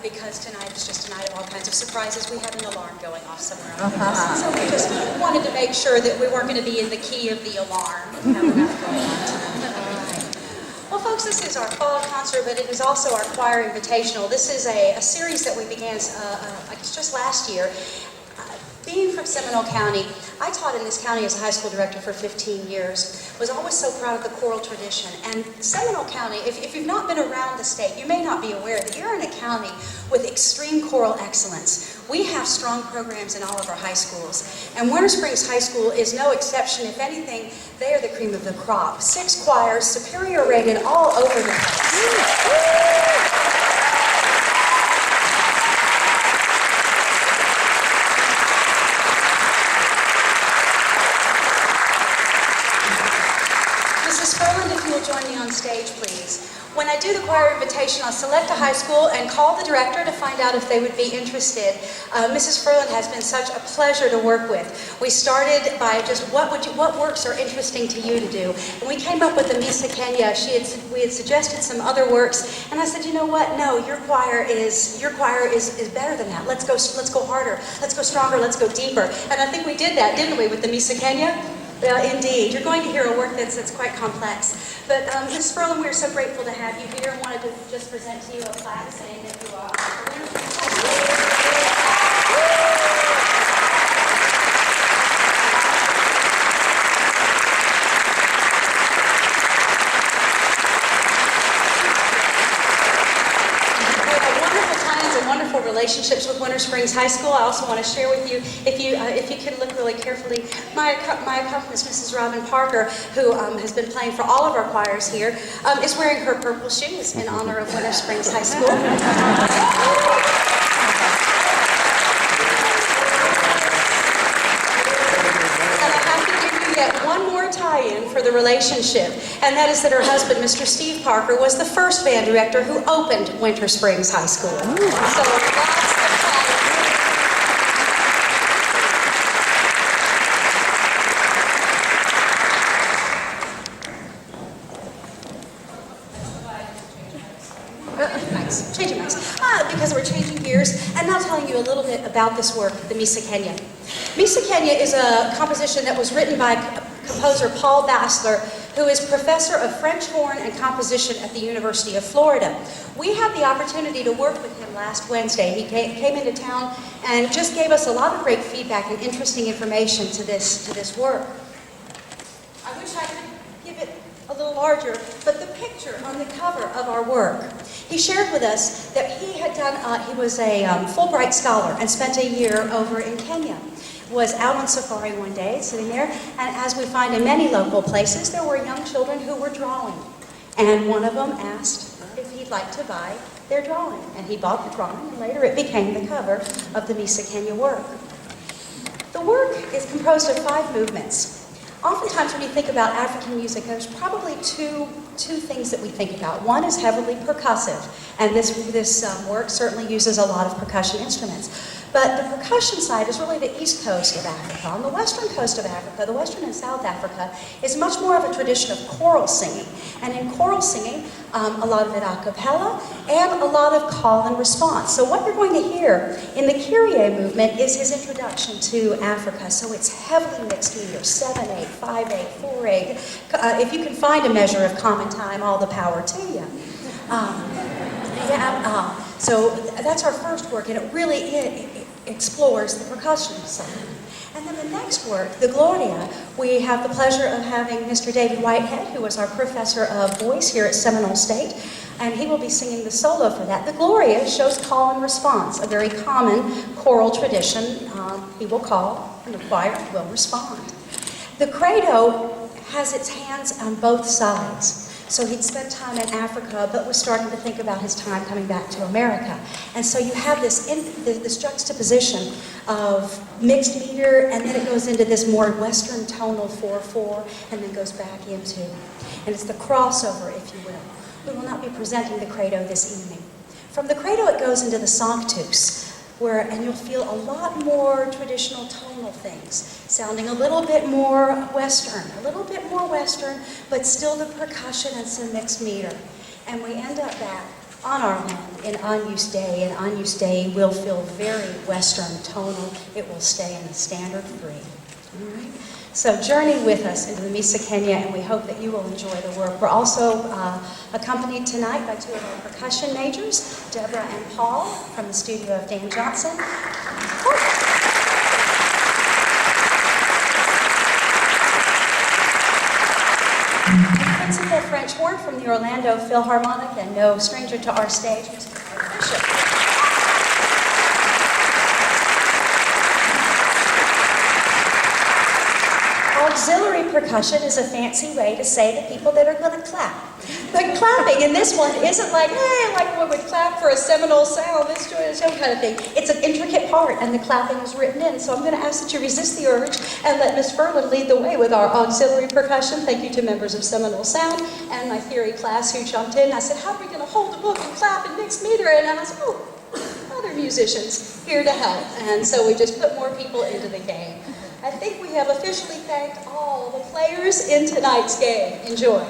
Because tonight is just a night of all kinds of surprises, we had an alarm going off somewhere on campus. So we just wanted to make sure that we weren't going to be in the key of the alarm. Well, folks, this is our fall concert, but it is also our choir invitational. This is a series that we began, I guess, just last year. Being from Seminole County, I taught in this county as a high school director for 15 years, was always so proud of the choral tradition. And Seminole County, if you've not been around the state, you may not be aware that you're in a county with extreme choral excellence. We have strong programs in all of our high schools. And Winter Springs High School is no exception. If anything, they are the cream of the crop. 6 choirs, superior rated all over the place. Join me on stage, please. When I do the choir invitation, I'll select a high school and call the director to find out if they would be interested. Mrs. Ferland has been such a pleasure to work with. We started by just what works are interesting to you to do, and we came up with the Missa Kenya. We had suggested some other works, and I said, you know what? No, your choir is better than that. Let's go harder. Let's go stronger. Let's go deeper. And I think we did that, didn't we, with the Missa Kenya? Indeed. You're going to hear a work that's quite complex. But Ms. Ferland, we're so grateful to have you here and wanted to just present to you a plaque saying that you are a winner. Relationships with Winter Springs High School. I also want to share with you, if you could look really carefully, my accompanist, Mrs. Robin Parker, who has been playing for all of our choirs here, is wearing her purple shoes in honor of Winter Springs High School. Tie-in for the relationship, and that is that her husband, Mr. Steve Parker, was the first band director who opened Winter Springs High School. So that's the nice. Changing mics. Because we're changing gears, and now telling you a little bit about this work, the Missa Kenya. Missa Kenya is a composition that was written by composer Paul Bassler, who is professor of French horn and composition at the University of Florida. We had the opportunity to work with him last Wednesday. He came into town and just gave us a lot of great feedback and interesting information to this work. I wish I could give it a little larger, but the picture on the cover of our work, he shared with us that he had done, he was a Fulbright scholar and spent a year over in Kenya. Was out on safari one day, sitting there, and as we find in many local places, there were young children who were drawing. And one of them asked if he'd like to buy their drawing. And he bought the drawing, and later it became the cover of the Missa Kenya work. The work is composed of 5 movements. Oftentimes when you think about African music, there's probably two things that we think about. One is heavily percussive, and this work certainly uses a lot of percussion instruments. But the percussion side is really the east coast of Africa. On the western coast of Africa, the western and South Africa, is much more of a tradition of choral singing. And in choral singing, a lot of it a cappella, and a lot of call and response. So what you're going to hear in the Kyrie movement is his introduction to Africa. So it's heavily mixed meters, 7/8, 5/8, 4/8. If you can find a measure of common time, all the power to you. So that's our first work, and it really explores the percussion side. And then the next work, the Gloria, we have the pleasure of having Mr. David Whitehead, who is our professor of voice here at Seminole State, and he will be singing the solo for that. The Gloria shows call and response, a very common choral tradition. He will call, and the choir will respond. The credo has its hands on both sides. So he'd spent time in Africa, but was starting to think about his time coming back to America. And so you have this juxtaposition of mixed meter, and then it goes into this more Western tonal 4/4, and then goes back into, and it's the crossover, if you will. We will not be presenting the credo this evening. From the credo, it goes into the sanctus, and you'll feel a lot more traditional tonal things, sounding a little bit more Western, but still the percussion and some mixed meter. And we end up back on our land in Agnus Dei, and Agnus Dei will feel very Western tonal. It will stay in the standard 3. All right? So journey with us into the Missa Kenya, and we hope that you will enjoy the work. We're also accompanied tonight by 2 of our percussion majors, Deborah and Paul, from the studio of Dan Johnson. And Principal French horn from the Orlando Philharmonic, and no stranger to our stage, Mr. Mark Bishop. Auxiliary percussion is a fancy way to say the people that are going to clap. But clapping in this one isn't like, hey, like one would clap for a Seminole sound, this show kind of thing. It's an intricate part, and the clapping is written in. So I'm going to ask that you resist the urge and let Miss Ferland lead the way with our auxiliary percussion. Thank you to members of Seminole Sound and my theory class who jumped in. I said, how are we going to hold the book and clap in mixed meter? And I said, oh, other musicians here to help. And so we just put more people into the game. I think we have officially thanked all the players in tonight's game. Enjoy.